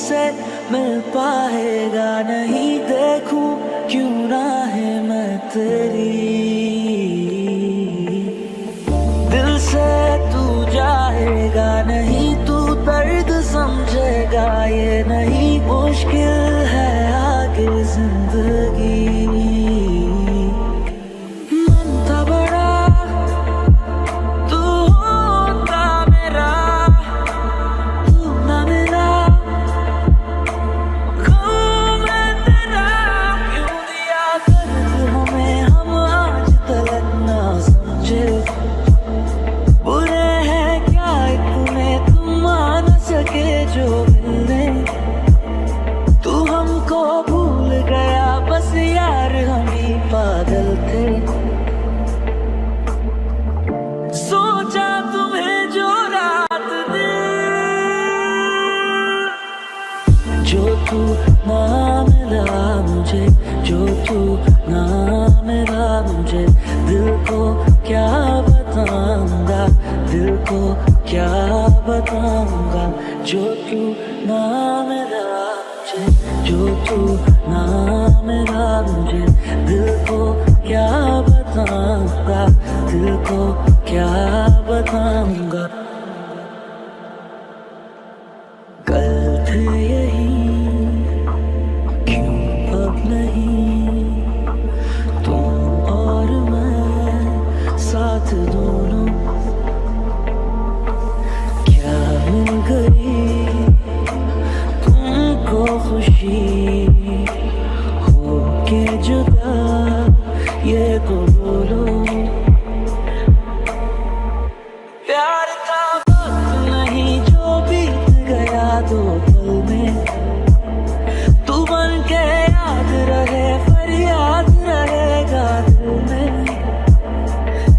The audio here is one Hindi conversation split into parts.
से मिल पाएगा नहीं, देखूं क्यों ना है मैं तेरी। दिल से तू जाएगा नहीं, तू दर्द समझेगा ये नहीं, मुश्किल है आगे जिंदगी। मन था बड़ा तू होता मेरा, तू ना मेरा कहूँ मैं तेरा। क्यों दिया दर्द हमें हम आज तक ना समझे, बुरे हैं क्या इतने तुम मान सके जो मिलने। तू हमको भूल गया बस यार, हम ही पागल थे। सोचा तुम्हें जो रात दिन, जो तू ना मिला मुझे, जो तू ना मिला मुझे, दिल को क्या बताऊंगा, दिल को क्या बताऊंगा। जो तू ना मिला मुझे, जो तू ना मिला मुझे, दिल को क्या बताऊंगा, दिल को क्या बताऊंगा। कल थे यही क्यों अब नहीं, तुम और मैं साथ दोनों, क्या मिल गई तुमको खुशी हो के जुदा, ये तो बोलो। प्यार का वक्त नहीं जो बीत गया दो पल में, तू बन के याद रहे फरियाद रहेगा दिल में।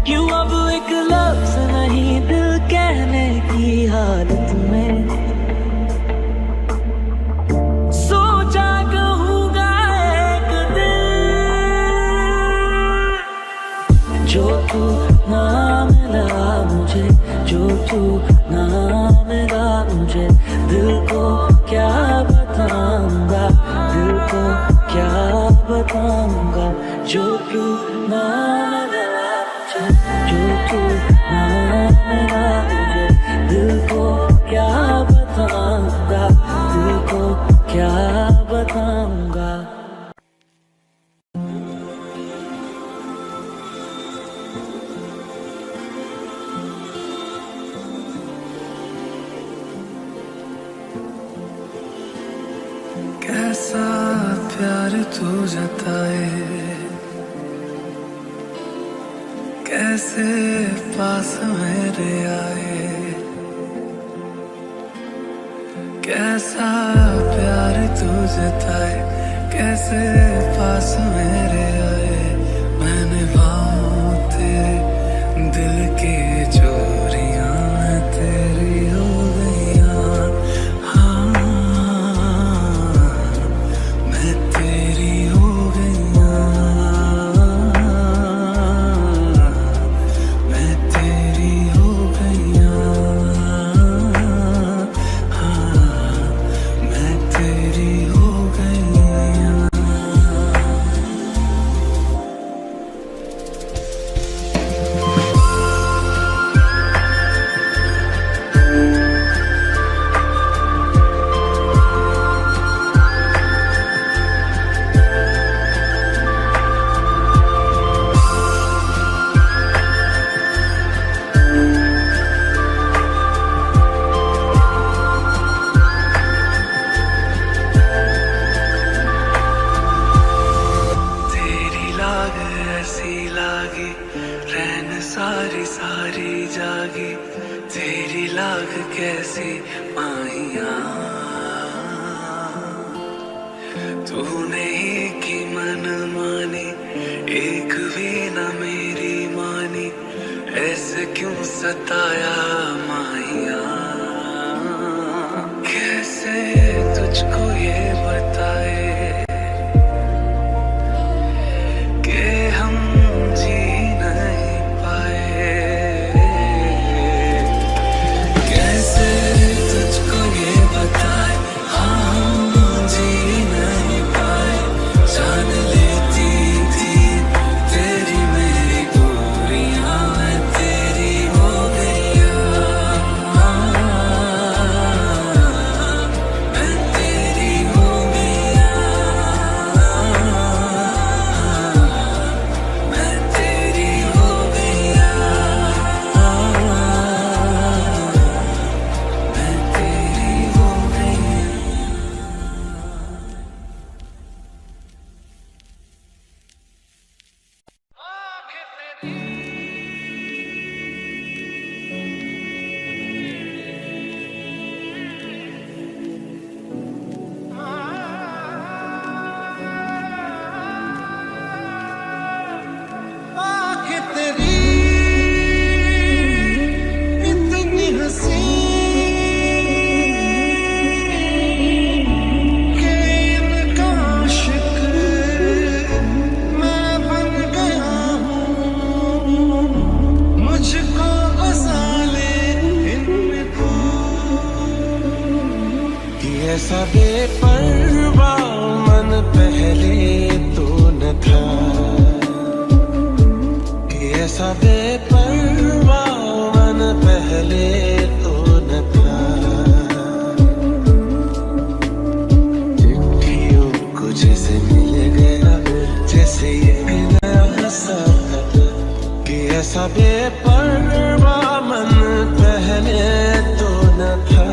क्यों अब एक लफ्ज नहीं दिल कहने की हालत में, सोचा कहूँगा एक दिन। जो तू ना मिला मुझे, जो तू ना मिला मुझे, दिल को क्या बताऊंगा, दिल को क्या बताऊंगा। जो तू ना मिला मुझे, जो तू ना मिला मुझे, दिल को क्या बताऊंगा, दिल को क्या बताऊंगा। कैसा प्यार तू जताए, कैसे पास मेरे आए, कैसा प्यार तू जताए, कैसे पास मेरे आए। मैंने भाव तेरे दिल की चोरियां तेरी हो गईयां, हाँ मैं तेरी हो गईयां, मैं तेरी हो गईयां, हाँ मैं तेरी हो गईयां। सारी सारी जागी, तेरी लाग कैसी माहिया, तूने ही की मन मानी, एक भी न मेरी मानी, ऐसे क्यों सताया माहिया। कैसे तुझको ये बताए कि हम जी नहीं पाए, कैसे तुझको ये बताए, हाँ ऐसा बेपरवाह मन पहले तो न था, कि ऐसा बेपरवाह मन पहले तो न था। चिट्ठियों को जैसे मिल गया जैसे एक नया सफर, कि ऐसा बेपरवाह मन पहले तो न था।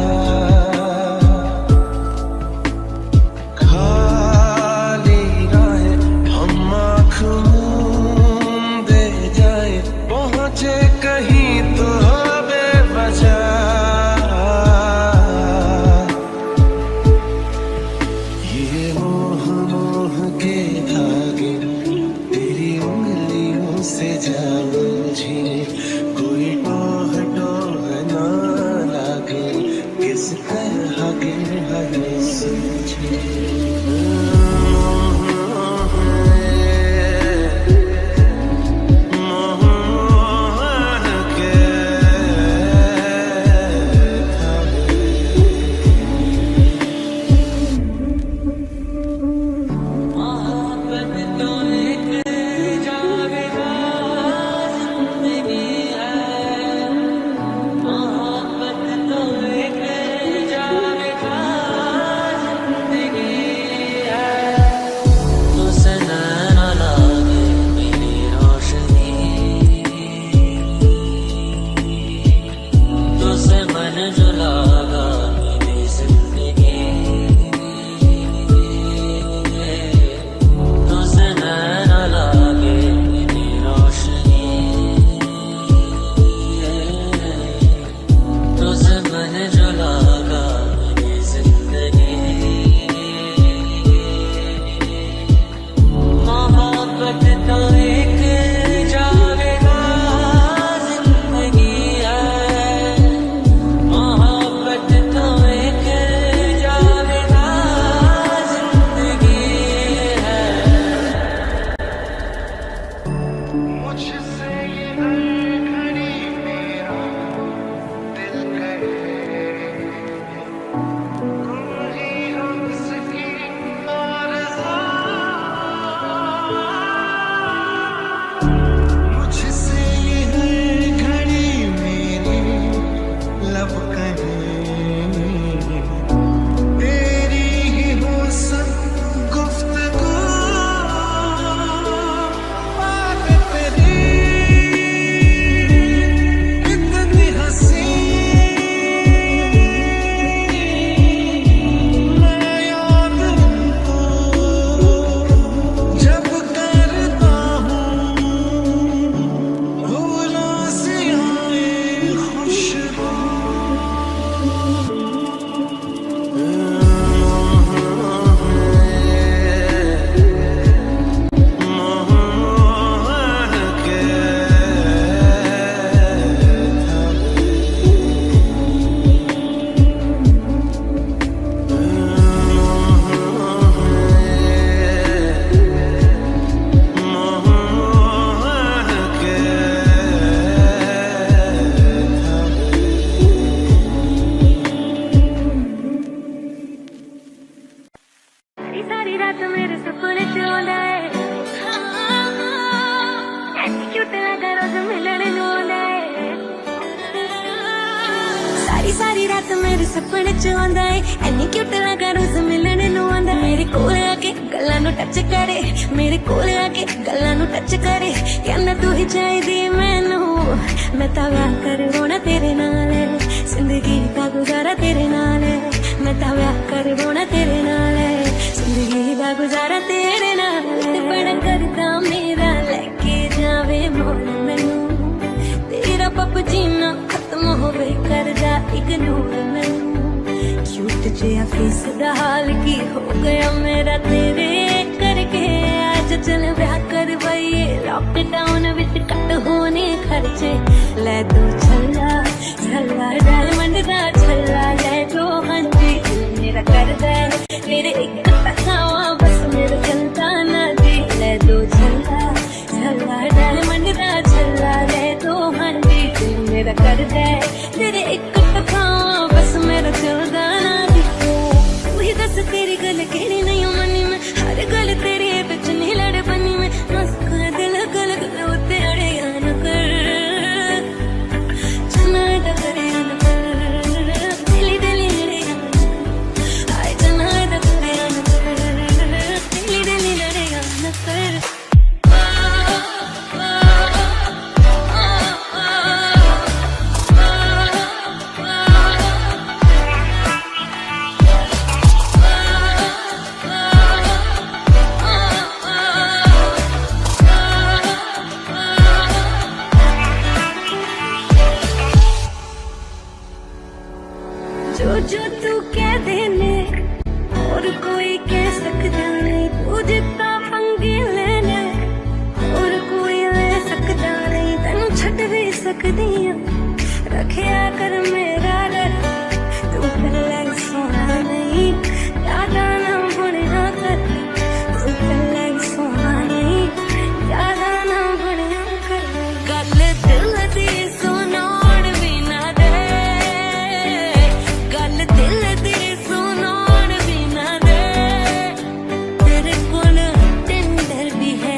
सारी रात मेरे सपने च आंदा है, एनी क्यूट लगा रोज मिलने नु आंदा। मेरे कोल आके गल्लां नु टच करे, मेरे कोल आके गल्लां नु टच करे। कहना तू ही चाहिदी मैनू, मैं तां व्याह करवाना तेरे नाल, जिंदगी दा गुजारा तेरे नाल। मैं तां व्याह करवाना तेरे नाल, जिंदगी दा गुजारा तेरे नाल। बड़ा करदा मेरा लेके जावे मोल मैनू, तेरा पप जीना खत्म होवे करदा इग्नोर मैनू। क्यूट जिहा फेस दा हाल की हो गया मेरा तेरे करके। आज चल ब्याह करवाइए, लॉकडाउन विच कट होने खर्चे। ले दो छल्ला छल्ला डायमंड दा छल्ला, ले दो हाँ जी मेरा करदा मेरे एक तकावा बस मेरा चलता ना जी। ले दो छल्ला छल्ला डायमंड दा छल्ला, ले दो हाँ जी मेरा करदा तेरे एक तकावा बस मेरा चलता ना जी। तू कह देने और कोई कह सकता नहीं, तू जितना पंगे लेने और कोई ले सकता नहीं, तेनू छड़ भी सकदी हां, रखिया कर मेरा डर, तू कल्ला सोना नहीं, ज्यादा ना बनया कर, तू कल्ला सोना नहीं, ज्यादा ना बनया कर, गल दिल दी सुनाउण भी ना दे, गल दिल दी सुनाउण भी ना दे, तेरे कोल टिंडर भी है,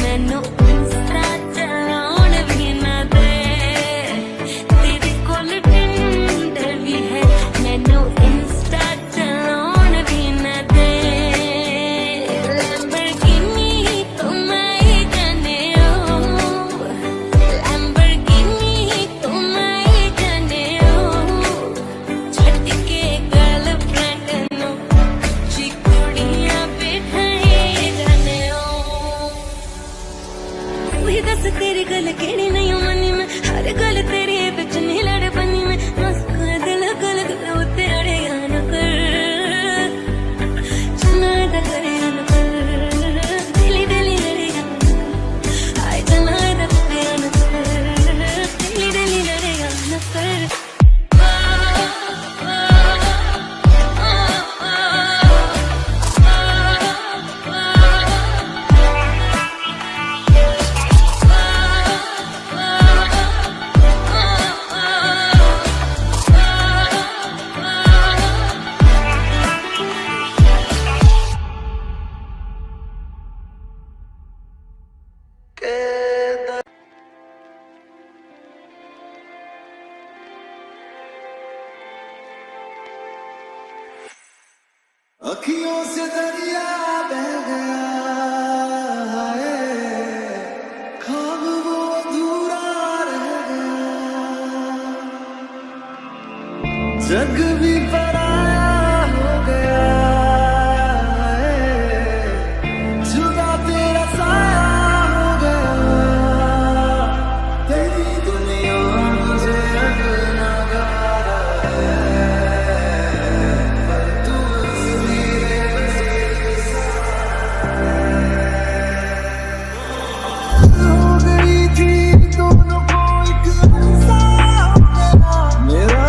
मैनू इंस्टा चलाउण भी ना दे, तेरे कोल टिंडर भी है, मैनू इंस्टा चलाउण भी ना दे, लैम्बोर्गिनी तो मैं ही जाने ओ, लैम्बोर्गिनी तो मैं ही जाने ओ, छड्ड के गर्लफ्रेंड नू जी कुड़ियां बिठाई जाने ओ, तू ही दस तेरी गल केड़ी नहीं मनी मैं, हर गल तेरी बिच नहीं लड़ बनी मैं, मस्का दिल गल उते अड़े न कर, चना दा करे न कर, दिली दिली लड़े आए चना दा करे न कर, दिली दिली लड़े न कर, अखियों से दरिया बह गया है, ख्वाब वो अधूरा रह गया, जग भी पराया हो गया है, जुदा तेरा साया हो गया, तेरी दुनिया मुझे अब नगारा है, पर तू हो गई थी दोनों को एक ऐसा मेरा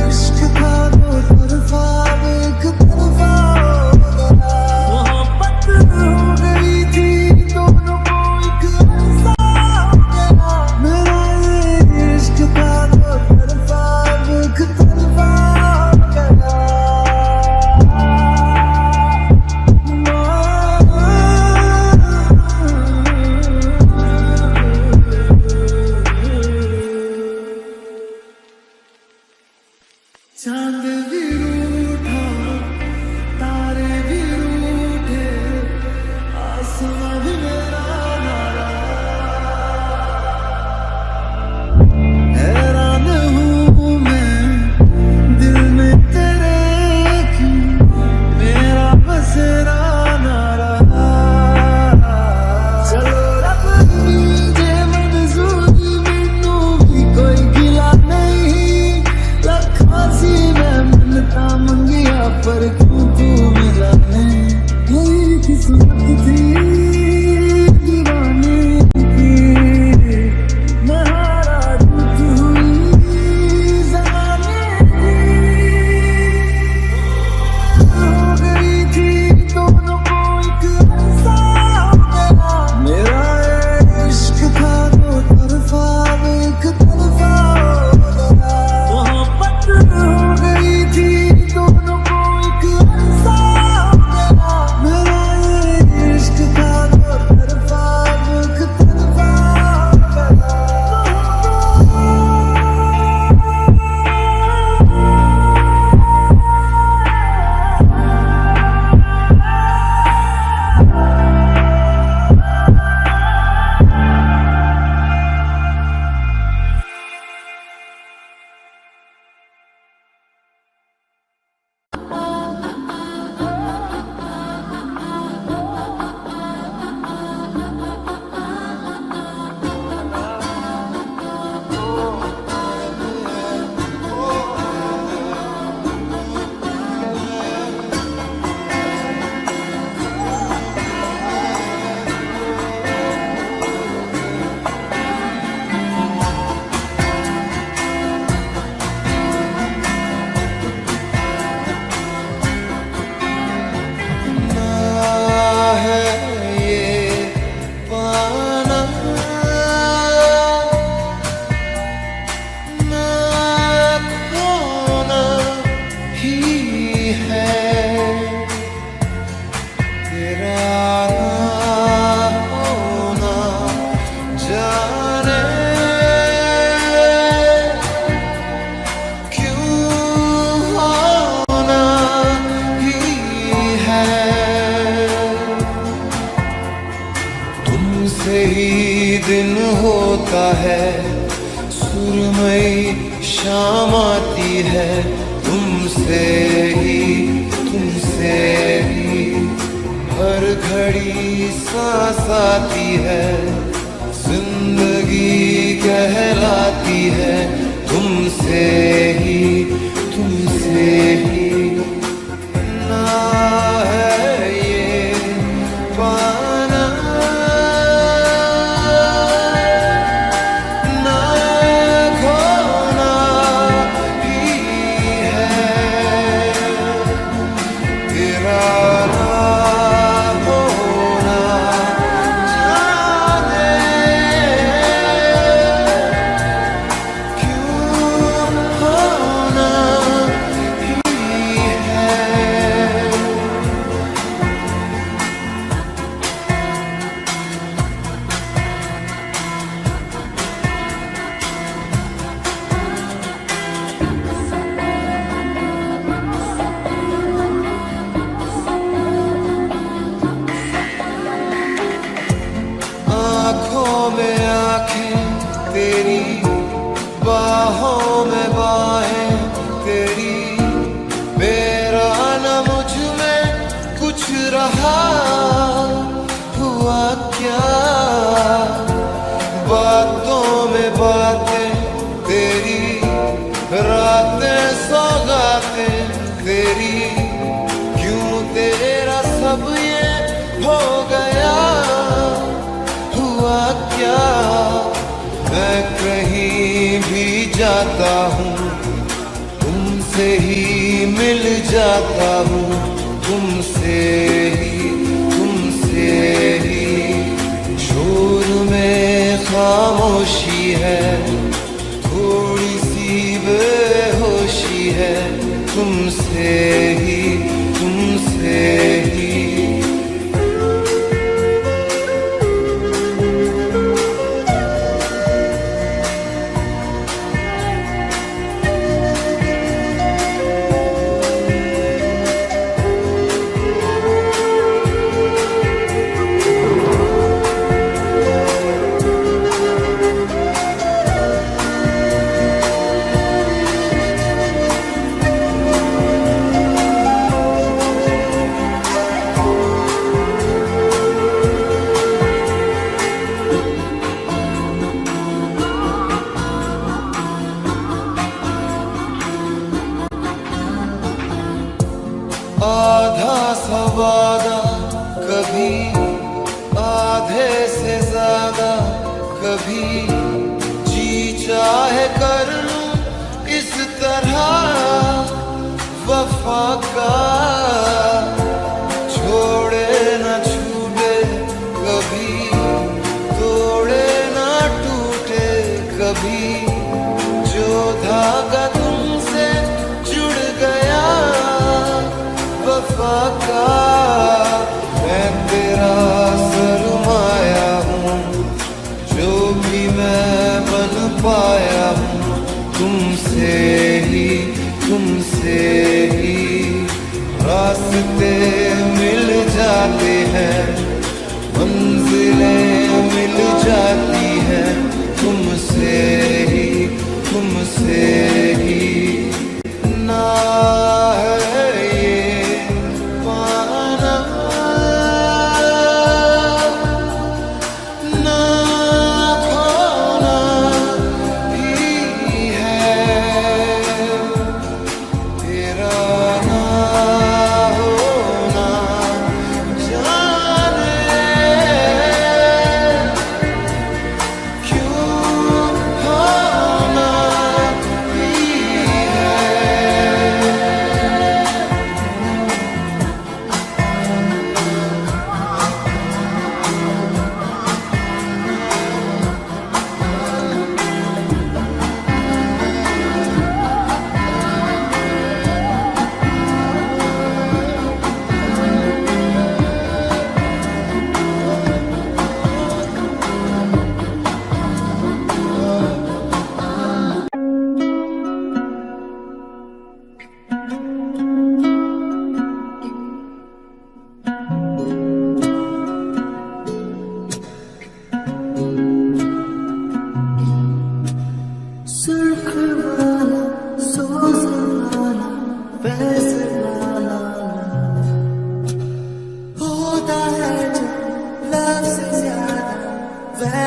इश्क था दो तरफा, एक तरफा हो गया, मोहब्बत हो गई थी दोनों को एक ऐसा मेरा इश्क था दो तरफा, एक तरफा हो गया। चांद भी रूठा, तारे भी रूठे, आसमां भी मेरा नारा, हैरान हूँ मैं दिल में तेरे की, मेरा बसेरा नारा, चलो रब दीजे मंजूरी, मैनू भी कोई गिला नहीं, लखा सी मैं मनता मंगिया पर क्यों तू मिला नहीं, मेरी किस्मत थी दीवाने की, मैं हारा झूठ हुई ज़माने की, हो गई थी दोनों को एक ऐसा मेरा इश्क था दो तरफा, एक तरफा हो गया, मोहब्बत हो गई थी दोनों को एक दिन होता है, सुरमई शाम आती है, तुमसे ही हर घड़ी सांस आती है, जिंदगी कहलाती है, तुमसे ही ना है ये पाना, ना खोना ही है, तेरा ना होना जाने क्यों होना ही है। आँखों में आँखें तेरी, बाहों में बाहें तेरी, मेरा न मुझ में कुछ रहा, हुआ क्या? बातों में बातें तेरी, रातें सौगातें तेरी, क्यों तेरा सब ये हो गया? हुआ क्या? मैं कहीं भी जाता हूँ, तुमसे ही मिल जाता हूँ, तुमसे ही शोर में खामोशी है, थोड़ी सी बेहोशी है, तुमसे ही आधा सा वादा कभी, आधे से ज्यादा कभी, जी चाहे कर लूं इस तरह वफा का, छोड़े न छूटे कभी, तोड़े न टूटे कभी, जो धागा तुमसे जुड़ गया वफा का, मैं तेरा सरमाया हूँ, जो भी मैं बन पाया हूँ, तुमसे ही रास्ते मिल जाते हैं, मंजिलें मिल जाती हैं, तुमसे ही ना है ये पाना, ना खोना ही है, तेरा ना होना जाने क्यों होना ही है।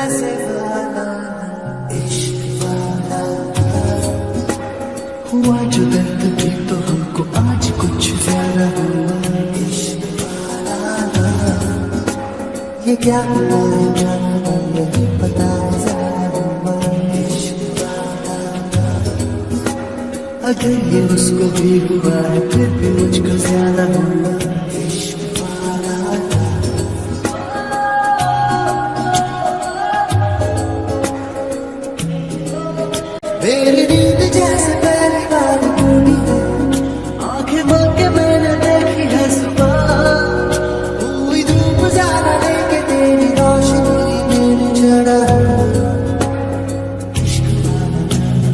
वैसे वाला इश्क वाला हुआ जो दर्द भी तो हमको आज कुछ ज्यादा हुआ इश्क वाला ये क्या हुआ है क्या हुआ नहीं पता है ज्यादा हुआ इश्क वाला अगर ये उसको भी हुआ है फिर भी मुझको ज्यादा हुआ इश्क वाला मेरी नींद जैसे पहली बार टूटी है आंखें बंद के मैंने देखी है सुबह हुई धूप ज्यादा लेके तेरी रोशनी मेरी जड़ा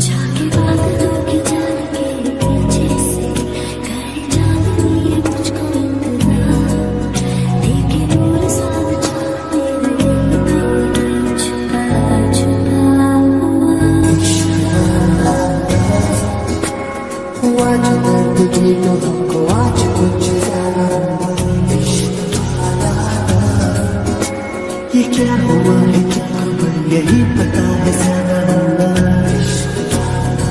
जाके बादलों के जाल के पीछे से करे चांदनी है मुझको इंतजार देखे नूर साथ छाते रहे छुपा छुपा हुआ जो दर्द भी तो हमको आज कुछ ज्यादा हुआ इश्क वाला ये क्या हुआ है क्या खबर यही पता है ज्यादा हुआ इश्क वाला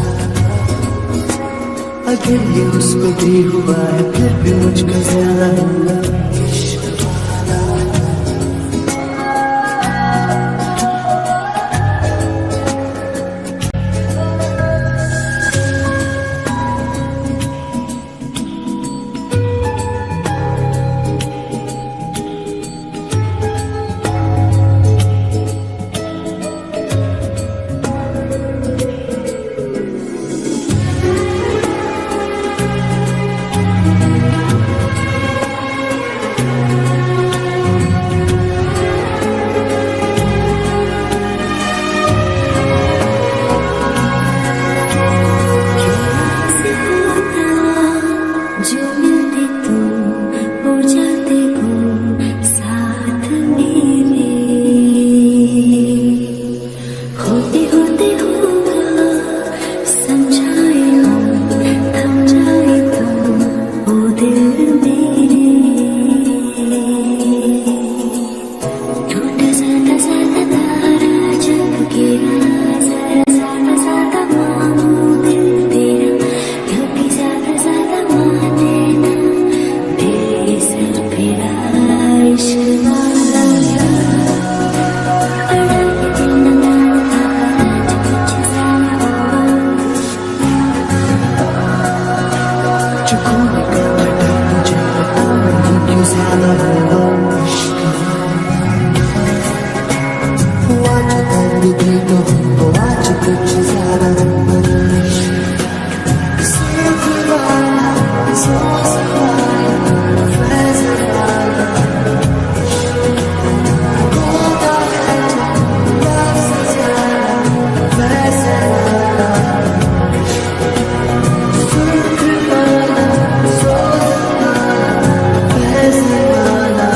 अगर ये उसको भी हुआ है फिर भी मुझको ज्यादा हुआ इश्क वाला जो मिलते तुम उड़ जाते गुम साथ मेरे होते होते होगा समझाए हम थम जाए तुम ओ दिल मेरे टूट जाता जाता तारा जब गिरा जरा जाता जाता मानो दिल तेरा कभी ज्यादा ज्यादा माने ना बेसर फिरा इश्क वाला अड़ा के दिल न डालता आज कुछ ज्यादा जो खोने का डर मुझे पता नहीं क्यों ज्यादा हुआ इश्क हुआ जो दर्द भी तो हमको आज कुछ ज्यादा हुआ सिर्फ वाला सोच वाला वैसे वाला होता है जो लफ्ज़ ज्यादा वैसे वाला सुख वाला सोच वाला वैसे वाला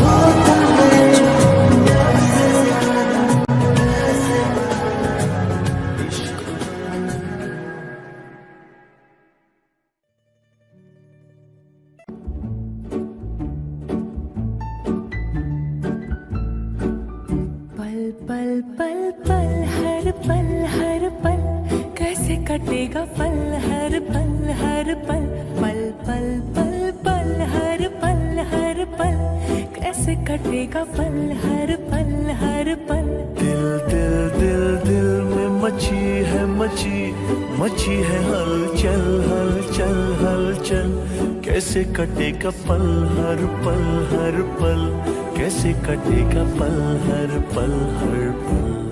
होता है जो लफ्ज़ ज्यादा वैसे वाला इश्क पल पल पल पल हर पल कैसे कटेगा पल हर पल पल पल पल पल हर पल कैसे कटेगा पल हर पल दिल दिल दिल दिल में मची है हलचल हलचल हलचल कैसे कटेगा पल हर पल कैसे कटेगा पल हर पल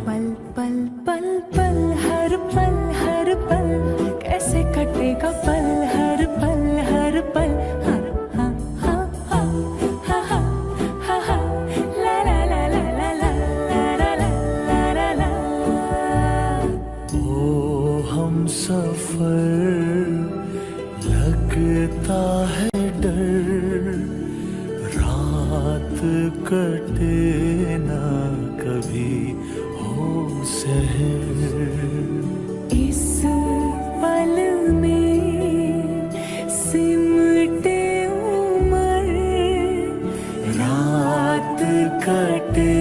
पल पल पल पल हर पल कैसे कटेगा पल हर पल हाँ हाँ हाँ हाँ हाँ हाँ हाँ ला ला ला ला ला ला ला ला ला ला ओ हम सफर लगता है डर रात कटे ना कभी हो सहर इस पल में सिमटे उमर रात कटे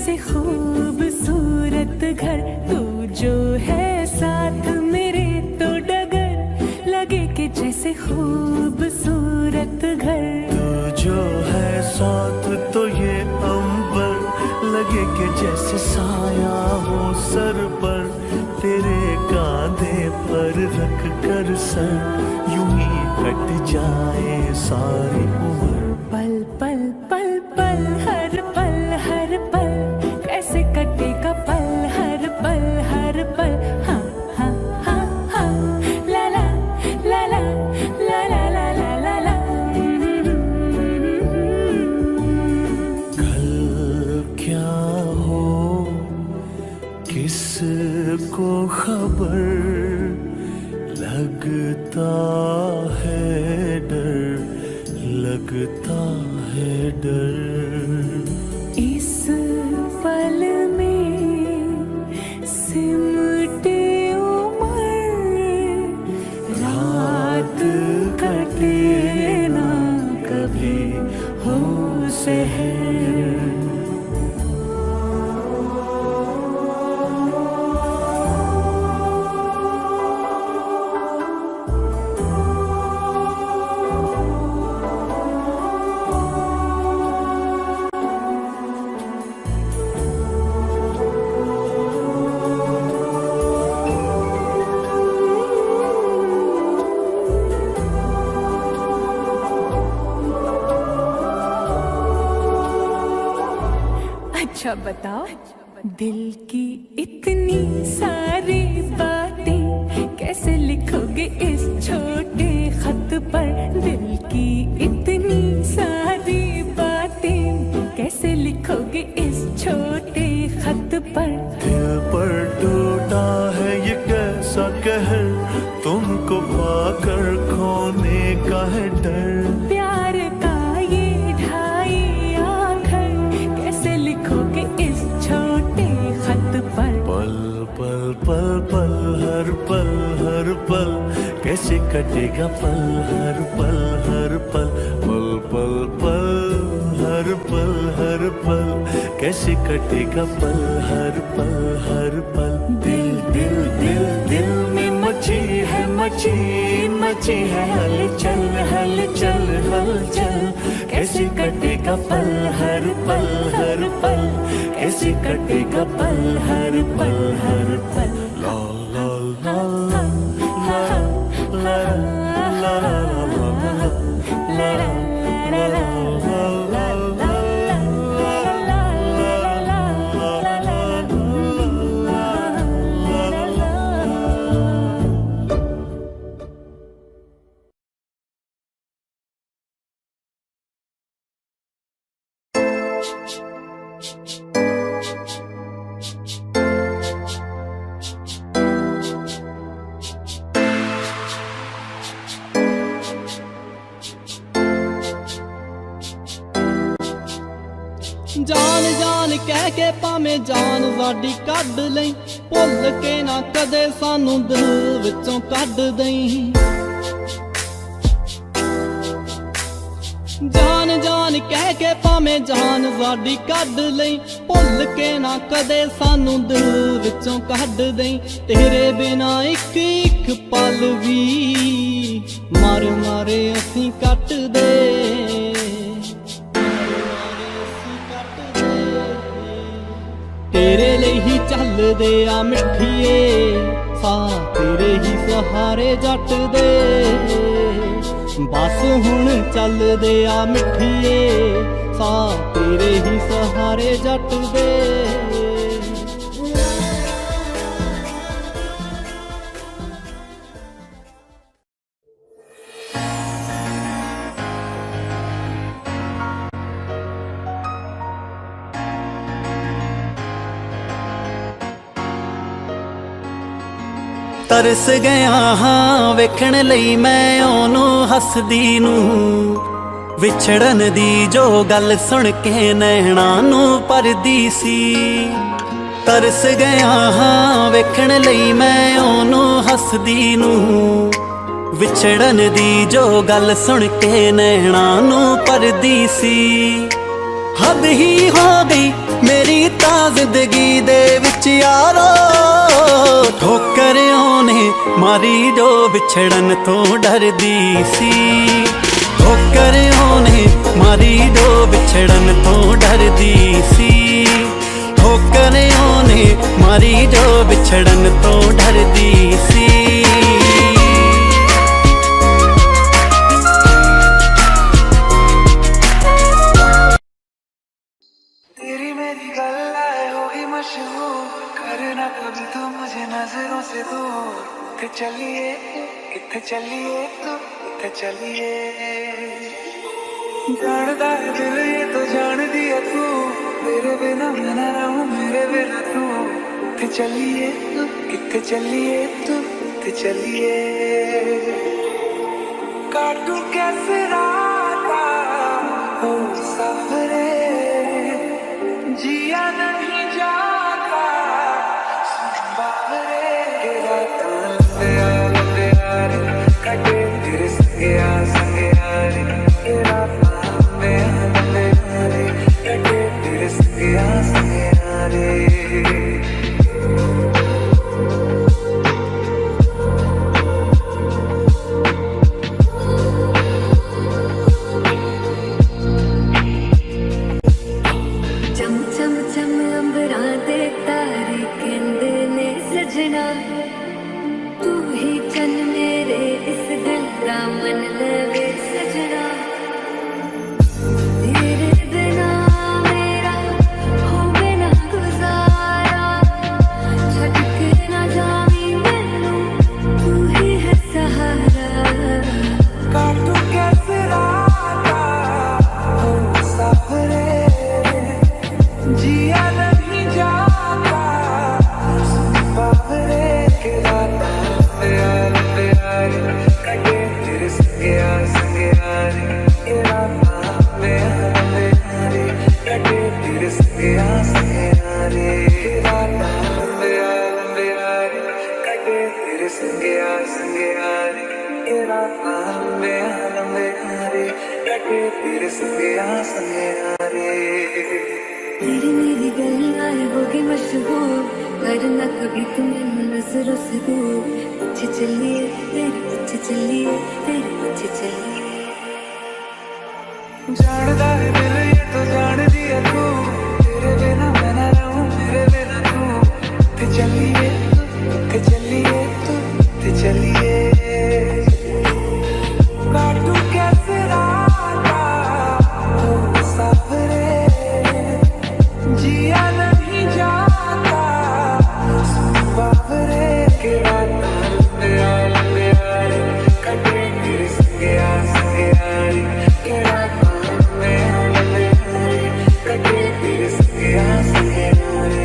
जैसे खूबसूरत घर, तू जो है साथ मेरे तो डगर लगे कि जैसे खूबसूरत घर। तू जो है साथ तो ये अंबर लगे कि जैसे साया हो सर पर, तेरे कांधे पर रख कर सर यूं ही कट जाए सारी उम्र। पल पल पल पल हर पल कैसे कटेगा पल हर पल। हाँ हाँ हाँ हाँ ला ला ला ला ला ला ला ला ला ला। कल क्या हो किसको खबर, लगता है डर, लगता है डर। इस पल में सिमटे उम्र, रात कटे ना कभी हो सहर। अच्छा बताओ, दिल की इतनी सारी बातें कैसे लिखोगे इस छोटे खत पर। दिल की इतनी सारी बातें कैसे लिखोगे इस छोटे खत पर। दिल पर टूटा है ये कैसा कहर, तुमको पाकर खोने का है डर। प्यार का ये ढाई आखर कैसे लिखोगे इस छोटे खत पर। पल पल पल पल हर पल कैसे कटेगा पल हर पल। पल पल पल हर पल कैसे कटेगा पल हर पल। दिल दिल दिल दिल में मची है हलचल कैसे कटेगा पल हर पल कैसे कटेगा पल हर पल। ला ला ला ला ला ला ला ला ला ला। जान जान कह के भावें जान साडी कढ लई, भुल के ना कदे सानू दिल विचों कढ दई। जान जान कह के भावें जान साडी कढ लई, भुल के ना कदे सानू दिल विचों कढ दई। तेरे बिना एक एक पल भी मार मारे असीं कट दे। तेरे लिए ही चलदे आ मिठिए सा, तेरे ही सहारे जट दे। बस हुण चलदे आ मिठिए सा, तेरे ही सहारे जट दे। तरस गया हाँ वेखण लई मैं ओनू हसदी नू, विछड़न दी जो गल सुन के नैणा नू परदी सी। तरस गया हाँ वेखण लई मैं ओनू हसदी नू, विछड़न दी जो गल सुन के नैणा नू परदी सी। हद ही हो गई मेरी तां जिंदगी दे विच यारो ठोकर ओने मारी जो विछड़न तो डरदी सी ठोकर ओने मारी जो विछड़न तो डरदी सी ठोकर ओने मारी जो विछड़न तो डरदी सी तेरी मेरी गल्लाएं होगी मशहूर करना कभी तो मुझे नजरों से दूर किथे चलिए किथे चलिए तू किथे चलिए जानदा है दिल ये तो जान दिया तू मेरे बिना मैं ना रहूं मेरे बिना तू किथे चलिए तू किथे चलिए तू किथे चलिए काटू कैसे राता ओ सफरे जिया नहीं जाता बाहरे के रातां लंबे यारे कटे तेरे संगे यारे के रातां लंबे यारे कटे तेरे संगे यारे चम चम चम अंबरां दे तारे कहंदे ने सजना तू ही चन मेरे इस दिल दा मन लवे सजना तेरे बिना मेरा होवे ना गुजारा छड़ के ना जावी मैनू तू ही है सहारा काटू कैसे राता ओ सफरे जिया नहीं जाता बाहरे के रातां लंबे यारे कटे तेरे संगे यारे के रातां लंबे यारे कटे तेरे संगे यारे के रातां लंबे यारे कटे तेरे संगे यारे के रातां लंबे यारे कटे तेरे संगे यारे तेरी मेरी गल्लाएं होगी मशहूर करना कभी तुम्हें नजरों से दूर पीछे चलिए तेरे पीछे चलिए तेरे पीछे चलिए जानदा है दिल ये तो जान दिया तू तेरे बिना मैं ना रहूं मेरे बिना तू किथे चलिए तू किथे चलिए काटू कैसे राता ओ सफरे जिया नहीं जाता बाहरे के रातां लंबे यारे कटे तेरे संगे यारे के रातां लंबे यारे कटे तेरे संगे यारे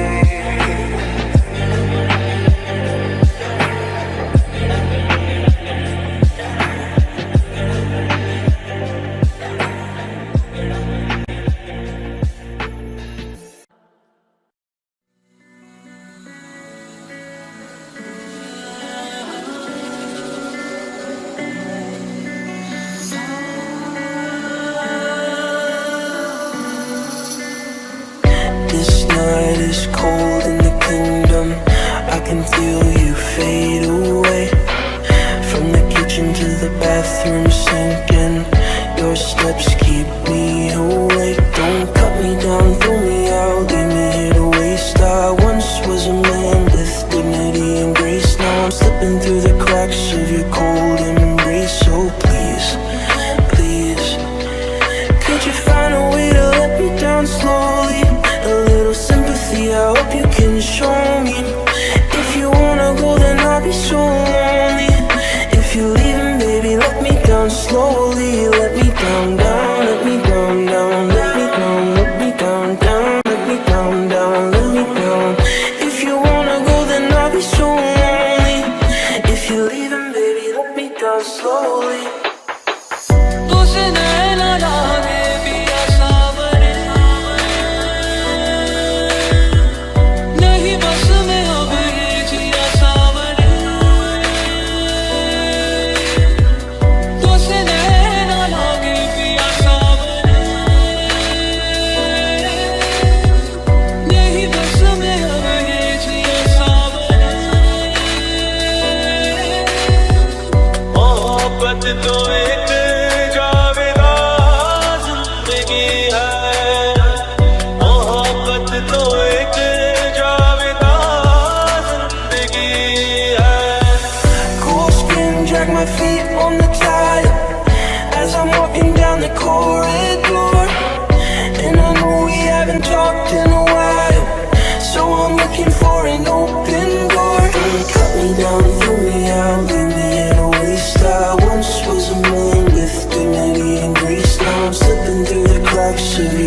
This night is cold in the kingdom. I can feel you fade away. From the kitchen to the bathroom sinking. Your steps keep me awake. Don't cut me down, throw me out, leave me here to waste. I once was a man with dignity and grace. Now I'm slipping through the cracks of your cold embrace. So please, please, could you find a way to let me down slowly? A little sympathy, I hope you can show me. If you wanna go, then I'll be so lonely. If you're leaving, baby, let me down slowly. Let me down, let me down,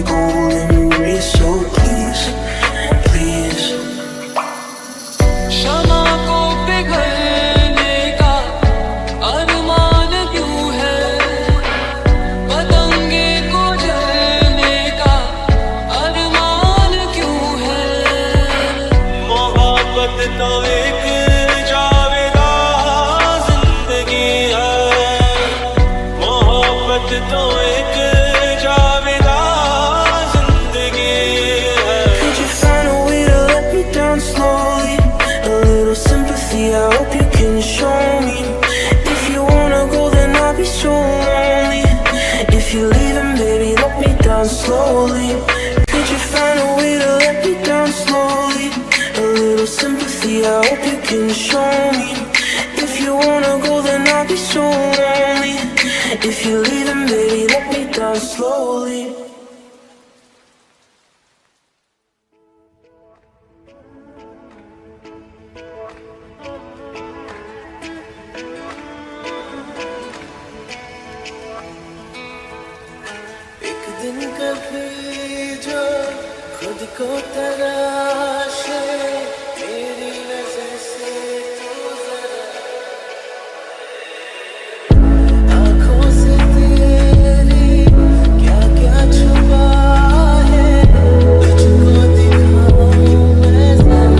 golden race. So please, please. शमा को पिघलने का अरमान क्यों है, पतंगे को जलने का अरमान क्यों है। मोहब्बत तो एक जावेदा जिंदगी है, मोहब्बत तो एक जावेदा जिंदगी है। Could you find a way to let me down slowly? A little sympathy, I hope you can show me. If you wanna go, then I'll be so lonely. If you're leaving, baby, let me down slowly. Could you find a way to let me down slowly? A little sympathy, I hope you can show me. If you wanna go, then I'll be so lonely. If you're leaving, baby, let me down slowly. एक दिन कभी जो खुद को तराशे, मेरी नजर से तू जरा आंखों से तेरी क्या क्या छुपा है, तुझको दिखाऊं मैं जरा।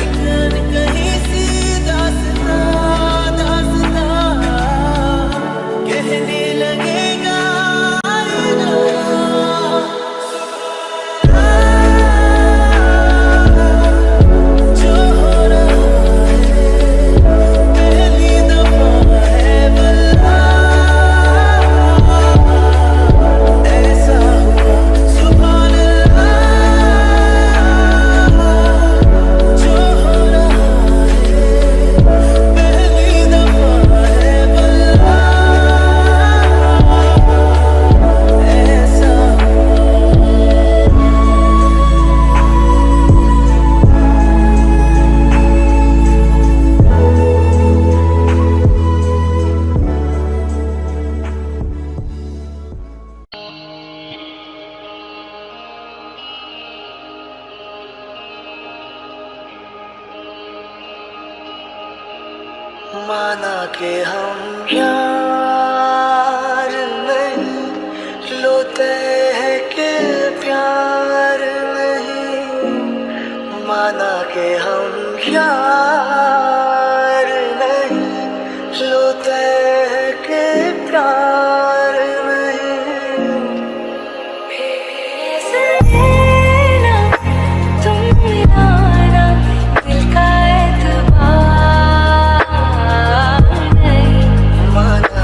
एक अनकही सी दास्तां दास्तां कहने लगेगा आईना। जो हो रहा है पहली दफा है भला, ऐसा हुआ सुभान अल्लाह। जो हो रहा है पहली दफा है भला, ऐसा माना के हम प्यार नहीं लोते हैं कि प्यार नहीं, माना के हम प्यार नहीं लोते हैं कि प्यार नहीं। ना तुम यारा दिल का एतबार नहीं, माना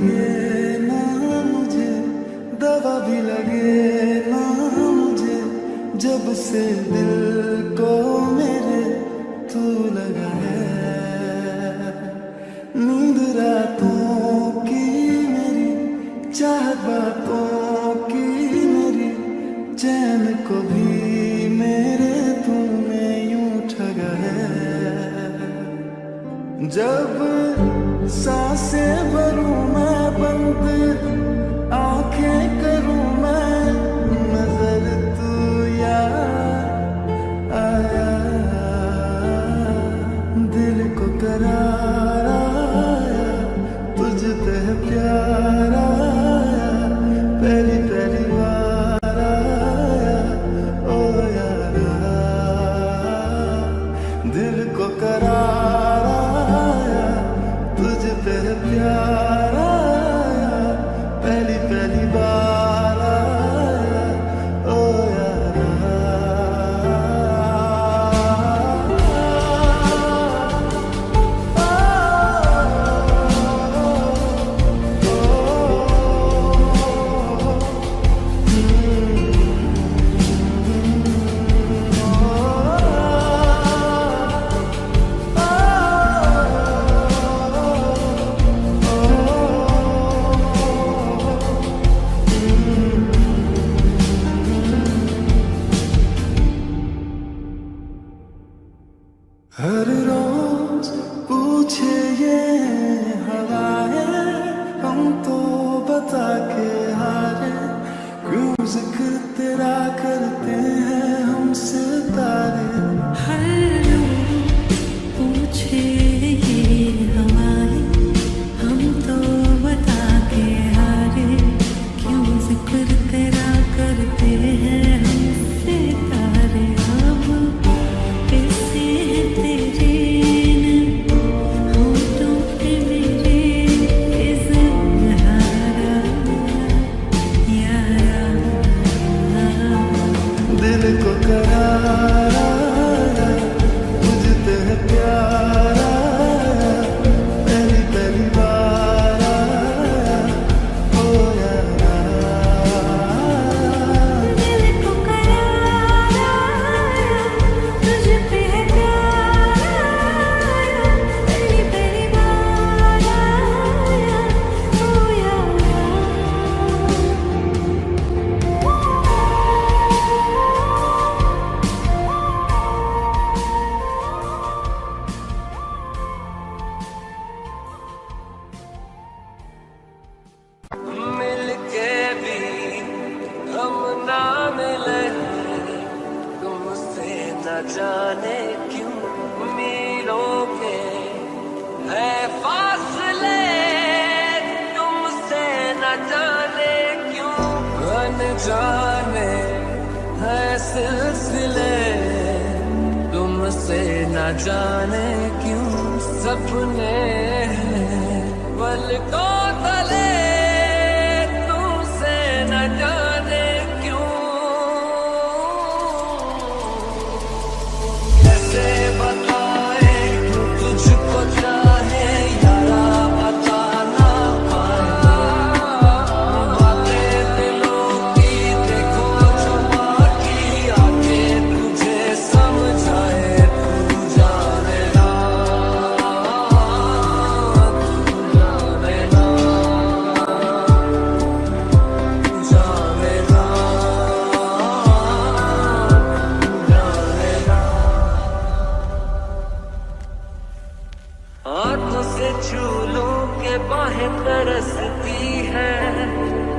लगे ना मुझे, दवा भी लगे ना मुझे, जब से दिल को मेरे तू लगा है। नींद रातों की मेरी, चाहत बातों की मेरी, चैन को भी मेरे तूने यूं ठगा है। जब सांसें भरूं मैं बंद, आंखें करूं मैं नजर, तू याद आया। दिल को करार आया, तुझसे प्यार आया, पहली पहली बार आया। ओ यारा, दिल को करार आया, तुझ पे प्यार आया, पहली पहली बार आया। ओ यारा, हर रोज पूछे ये हवाएं, हम तो बता के हारे, क्यों जिक्र तेरा करते हैं हम सितारे। हर रोज पूछे ये हवाएं, हम तो बता के हारे, क्यों जिक्र तेरा करते हैं हमसे तारे। अब कैसे है तेरे होठों पे मेरे इज़हारा यारा। दिल को करार आया, तुझसे प्यार आया, पहली पहली बार आया। ओ यारा, दिल को करार आया, तुझ पे है प्यार आया, पहली पहली बार आया। ओ यारा, मिलके भी हम ना मिले, तुमसे न जाने क्यों मीलों के है फासले, तुमसे न जाने क्यों अनजाने है सिलसिले, तुमसे न जाने क्यों सपने हैं पलकों तले, तुमसे न जाने क्यों। कैसे बताए क्यों तुझको चाहे यारा, बता ना पाए बातें दिलों की, देखो छुपा की आके तुझे समझाए। तू जाने ना, तू जाने ना, तू जाने ना, तू जाने ना। हाथों से छू लूं के बाहें तरसती है,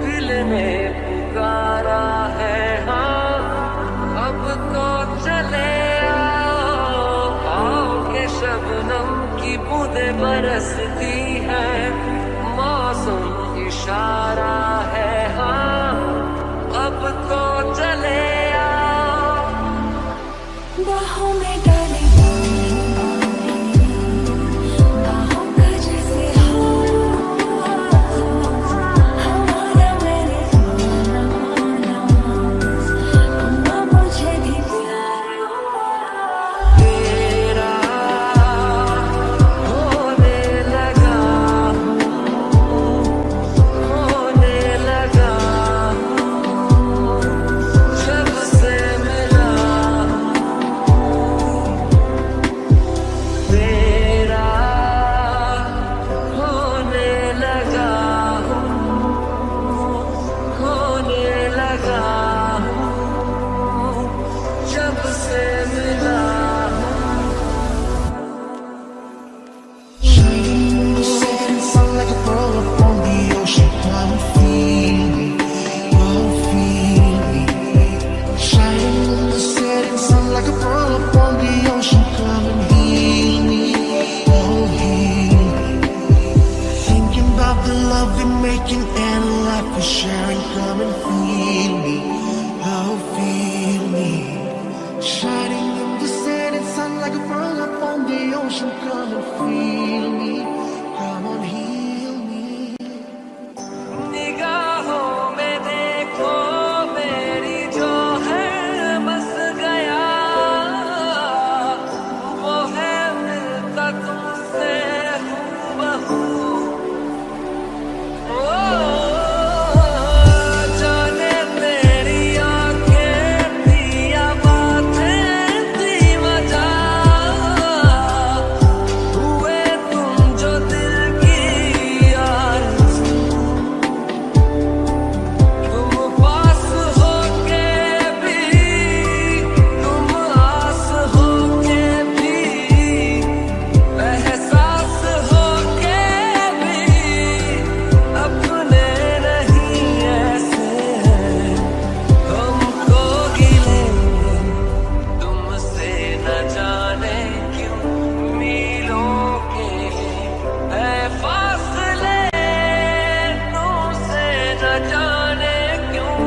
दिल ने पुकारा है हाँ, अब तो चले आओ, आओ के शबनम की बूंदें बरसती है, मौसम इशारा है हाँ, अब तो चले आओ। बाहों में डाले बाहों का जैसे हमारा मेरे मुझे भी प्यार तेरा होने लगा हूँ, up on the ocean, come and feel me, come on heal me. निगाहों में देखो मेरी जो है बस गया, वो है मिलता तुमसे हूबहू। जाने तेरी आंखें थी या बातें थी मजा, हुए तुम जो दिल की आरज़ू। तुम पास होके भी, तुम आस होके भी, एहसास होके भी, अपने नहीं ऐसे हैं हमको गिले। तुमसे न जाने क्यों मीलों के है फासले, तुमसे न जाने क्यों।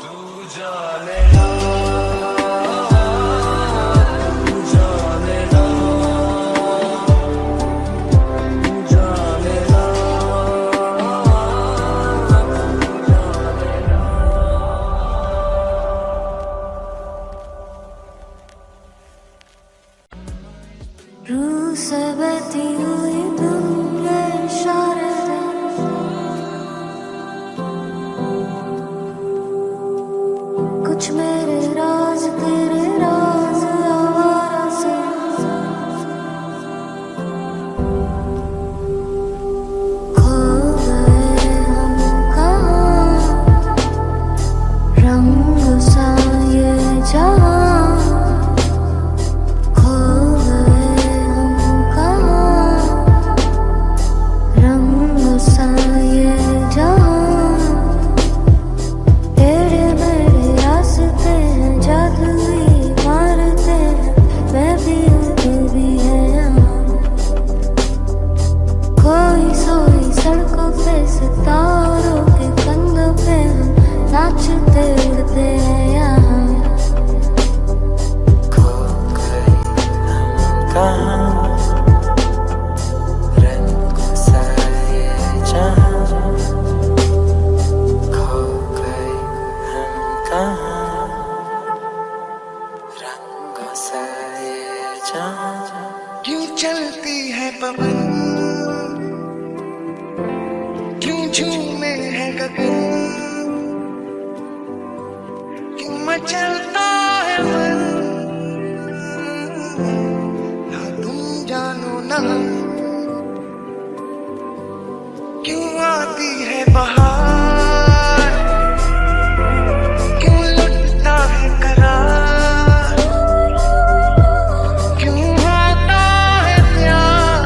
तू जाने ना, तू जाने ना, तू जाने ना, रूह से बहती हुई तुमने इशारे दे, कुछ मेरे राज तेरे राज आवारा से। खो गए हम कहाँ, रंग सा ये जहाँ, खो गए हम कहाँ, रंग सा ये जहाँ। तेरे मेरे रास्ते हैं, जादुई मारते हैं, मैं भी हूँ तू भी है यहाँ। खोई सोई सड़कों पे सितारों के कंधों पे हम नाचते उड़ते हैं यहाँ। खो गए हम कहाँ, रंग सा ये जहाँ। खो गए हम कहाँ, रंग सा ये जहाँ। क्यों चलती है पवन, क्यों झूमे है गगन, क्यों मचलता है मन, ना तुम जानो ना। क्यों आती है बहार, क्यों लुटता है करार, क्यों आता है प्यार,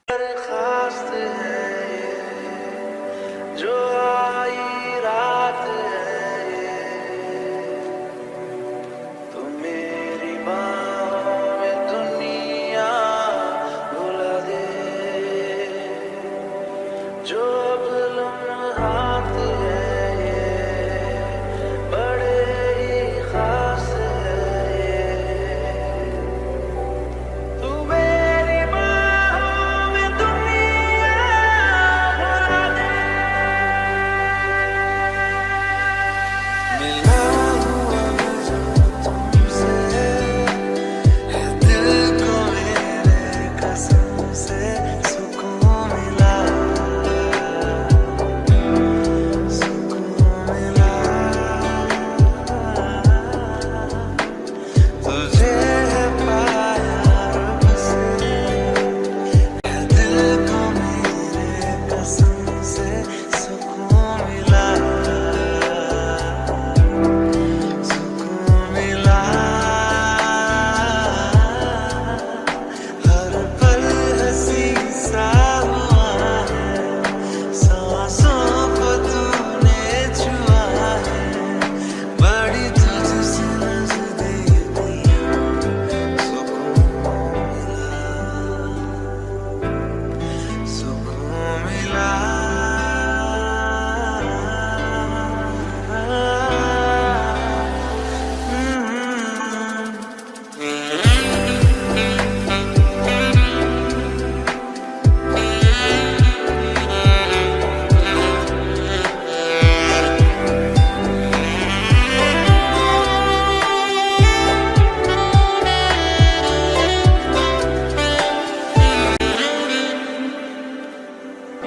दरखास्त है ये, जो आई रात है ये, तू मेरी बाहों में दुनिया भुला दे, जो अब लम्हात है ये, बड़े ही खास है ये, तू मेरी बाहों में दुनिया भुला दे। मिला हुआ मैं जो तुमसे, है दिल को मेरे कसम से सुकून मिला, सुकून मिला। तुझे पाया रब से, है दिल को मेरे कसम से सुकून मिला, सुकून मिला। हर पल हंसी सा हुआ है, सांसों को तूने छुआ है, बड़ी तुझसे नज़दीकियाँ, सुकून मिला, सुकून मिला।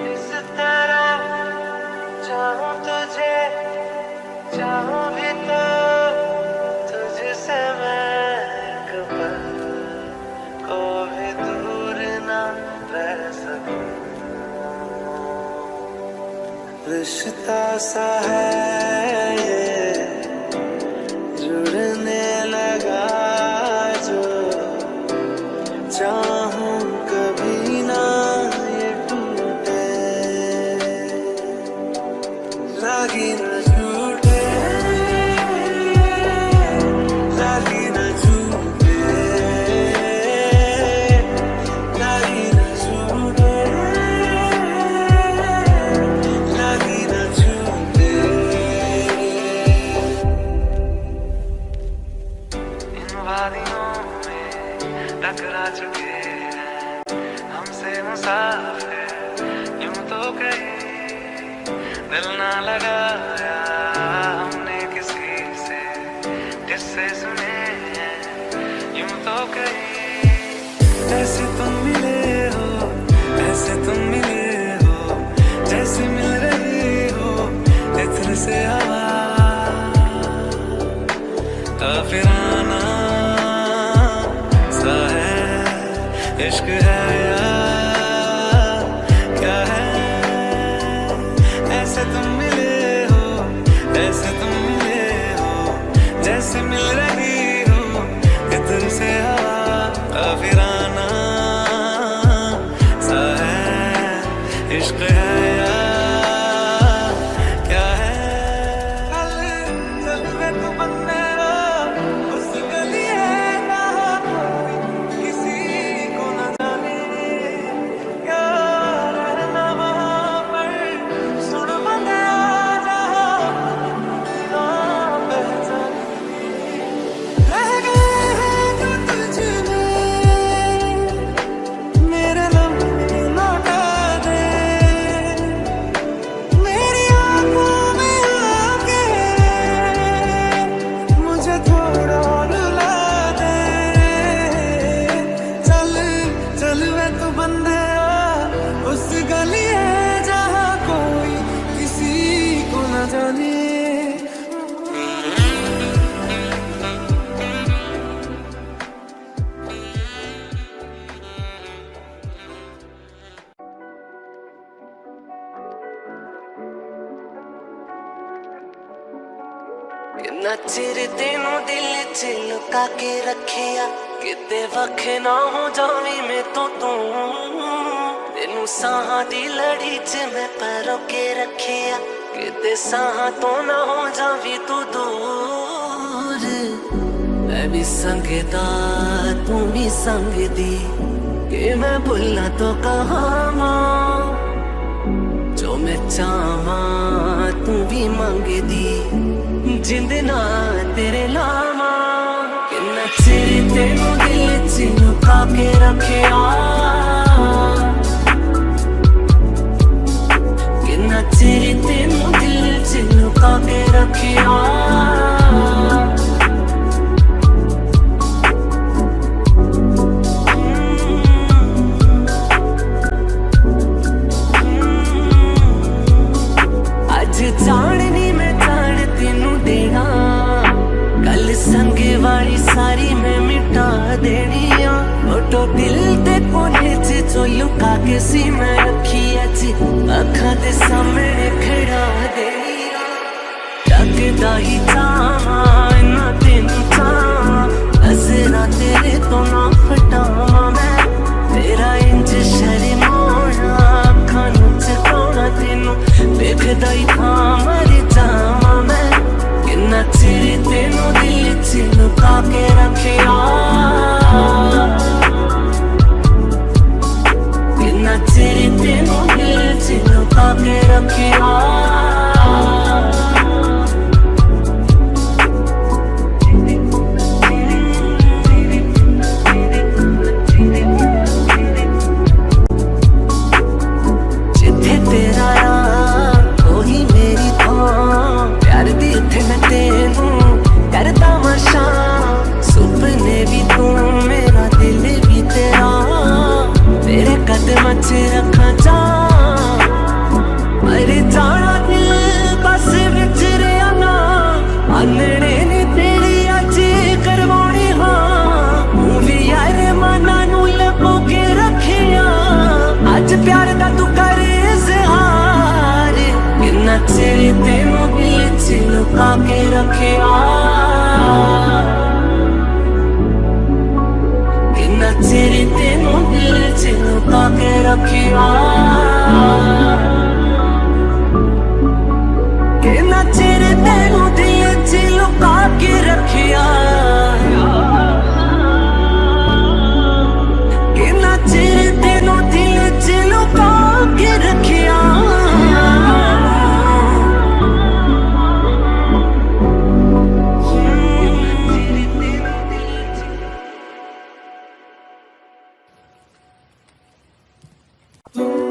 इस तरह चाहूं तुझे, चाहूं भी तो तुझसे मैं एक पल को भी दूर ना रह सकूं। रिश्ता सा है ये, जुड़ने लगा जो, चाहूं कभी ना ये टूटे, लागी न झूठे, लागी न झूठे, लागी न झूठे, लागी न झूठे। इन वादियों में टकरा चुके हैं हमसे मुसाफिर, यूं तो कहीं दिल ना लगाया हमने किसी से, किससे सुने हैं यूं तो कहीं। ऐसे तुम मिले हो, ऐसे तुम मिले हो, जैसे मिल रही हो इत्र से हवा, काफिराना सा है इश्क है या क्या है। ऐसे तुम मिले हो, ऐसे तुम मिले हो, जैसे मिल रही हो इत्र से हवा, काफिराना सा है इश्क है या क्या है। चल वे तू बनने उस गली है ना कोई, किसी को न जाने, यार रहना वहाँ पर, सुन बंदे आ जा, पहचान रह गए हैं जो तुझ में, चिर तेनू दिल च लुका के रखिया किते वख ना हो जावी मैं तो तू तेनू साहां दी लड़ी च मैं पैरों के रखिया किते साहां तो ना हो जावी तू दूर मैं भी संगदा तू भी संगदी कि मैं भुला तो कहां जो मैं चाहवा तू भी मंगदी जिंद ना तेरे लावा किन्ना चिर तेनू दिल च लुका के रखिया किन्ना चिर तेनू दिल च लुका के रखिया जानी मैं जान तेनू देना गल संग वाली सारी मैं मिटा देनी फोटो दिल दे कोने च जो लुका के सी मैं रखी अच अखा दे सामने खड़ा देनी लगदा ही चाहा ना तेनू चाहा नजरा तेरे तो ना फटावा मैं तेरा इंज शर्माना अखा नू चकाना तेनू देखदा ही मर जावा मैं किन्ना चिर तेनू दिल च लुका के रखिया किन्ना चिर तेनू दिल च लुका के रखिया रखा जा अरे जाना दिल बस विच रहा ना आलड़े ने तेरी अज करवानी हाँ तू भी यार माना नू लपो के रखिया अज प्यार दा तू कर इज़हार किन्ना चिर तेनू दिल च लुका के रखिया किन्ना चिर तेनू दिल च लुका के रखिया किन्ना चिर तेनू दिल च लुका के रखिया किन्ना चिर तेनू दिल च लुका के रखिया तुम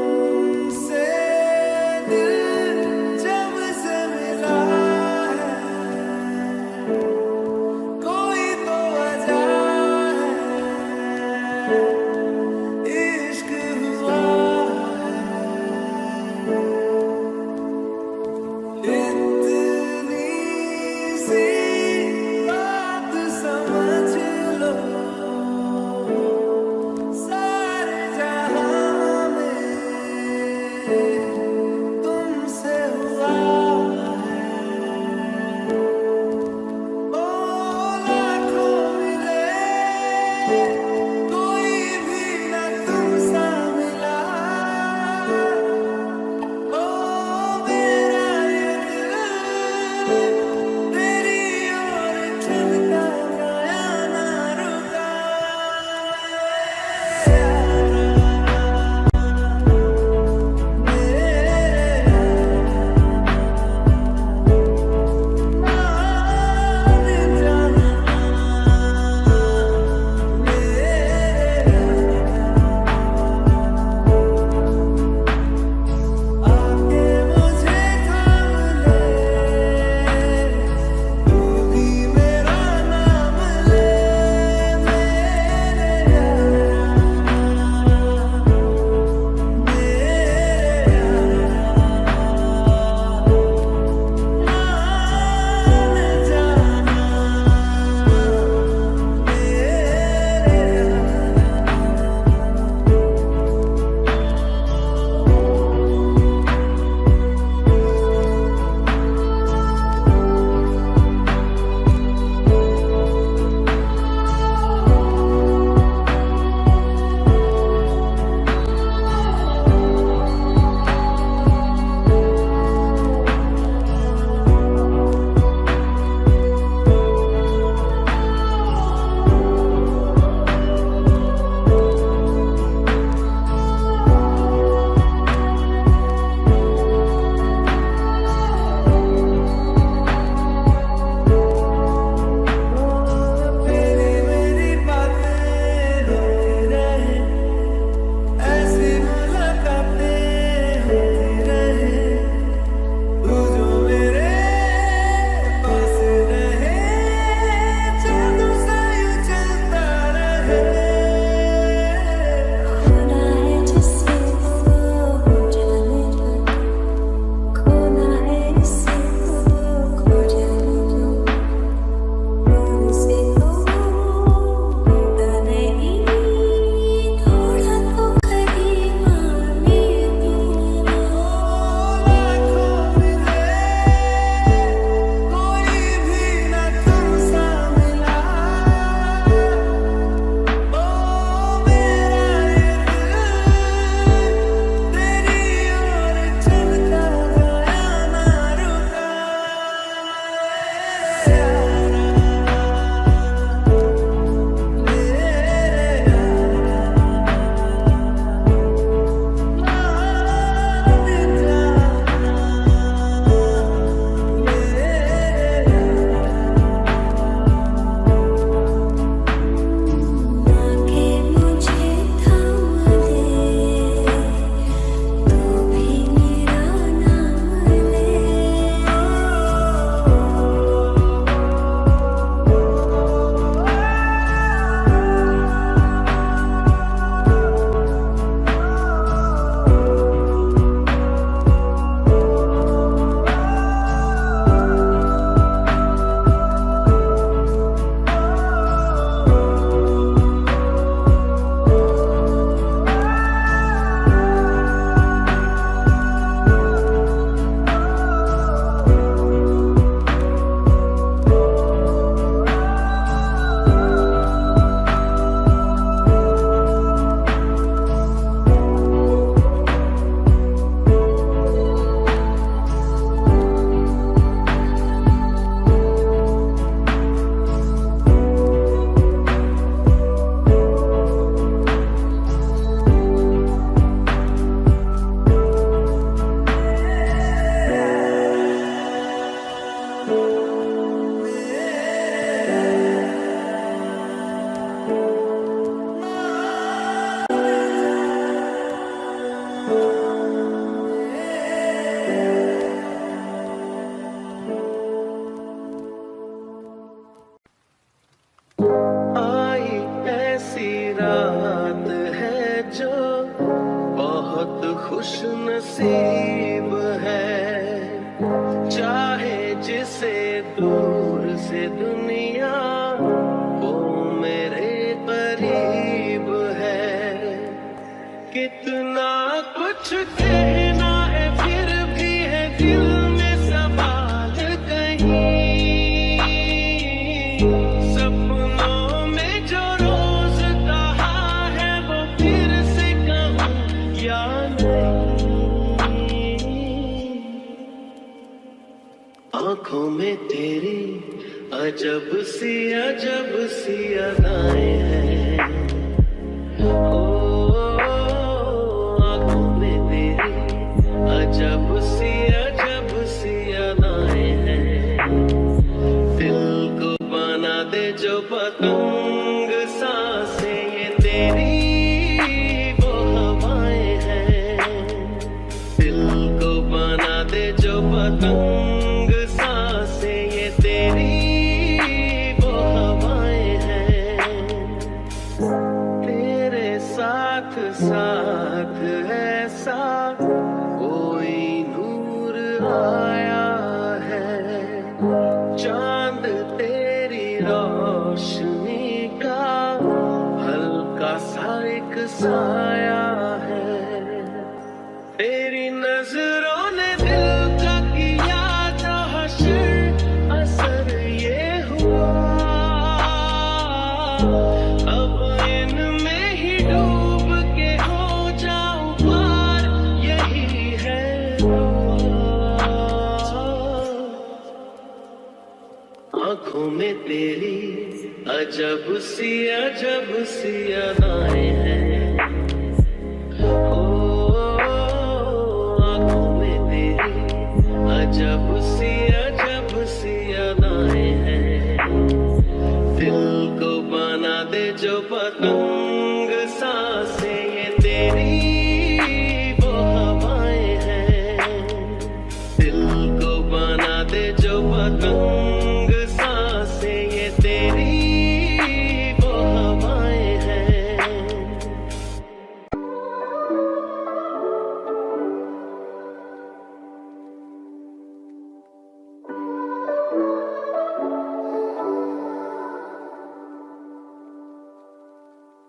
खुश नसीब है, चाहे जिसे दूर से दुनिया वो मेरे करीब है। कितना कुछ कहना है फिर भी है दिल में सवाल कहीं, सपनों में जो रोज कहा है वो फिर से कहूँ या नहीं। आंखों में तेरी अजब सी अदाएं हैं, आंखों में तेरी अजब सी अदाएं हैं। दिल को बना दे जो पतंग सांसें ये तेरी वो हवाएं हैं। दिल को बना दे जो पतंग सांसें ये तेरी वो हवाएं हैं। तेरे साथ साथ ऐसा कोई नूर आया है, चांद तेरी रोशनी का हल्का सा एक साया है। तेरी नजरों ने दिल का किया जो हश्र असर ये हुआ, अब इनमें ही डूब के हो जाऊं पार यही है दुआ। आंखों में तेरी अजब सी अदाएं हैं, आंखों में तेरी अजब सी अदाएं हैं। दिल को बना दे जो पतंग सांसें ये तेरी वो हवाएं हैं। दिल को बना दे जो पतंग सांसें ये तेरी वो हवाएं हैं।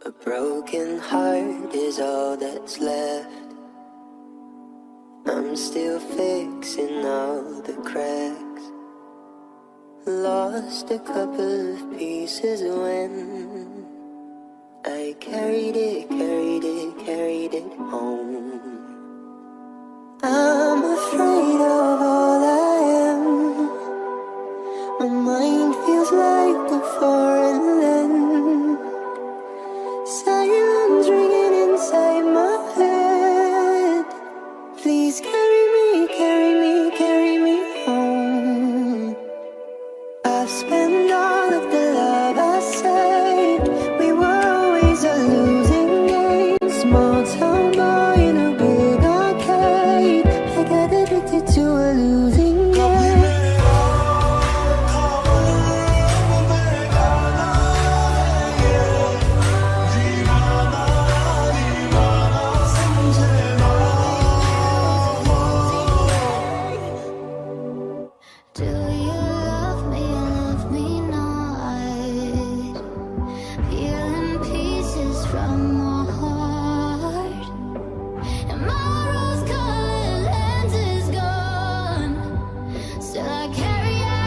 A broken heart is all that's left. I'm still fixing all the cracks. Lost a couple of pieces when I carried it home. I'm afraid of all I am. My mind feels like a foreign land. Silence ringing inside my head. Please carry me home. I've spent all of the love I saved. We were always a losing game. Small town boy in a big arcade. I got addicted to a losing game. Do you love me not? Peeling pieces from my heart, and my rose-colored lens is gone. Still I carry on.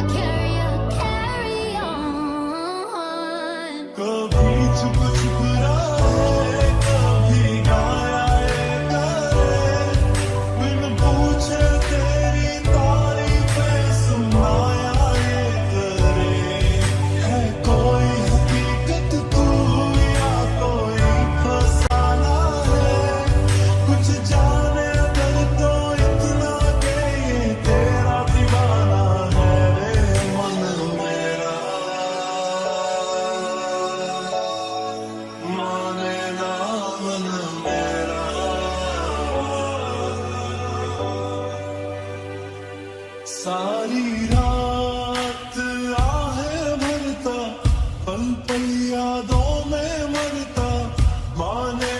कभी चुप चुप रहे, कभी गाया ये करे, बिन पूछे तेरी तारीफें सुनाया ये करे। है कोई हकीकत तू या कोई फसाना है, कुछ जाने अगर तो इतना के ये तेरा दीवाना है रे मन मेरा। माने ना मन मेरा। सारी रात आहें भरता, पल पल यादों में मरता, माने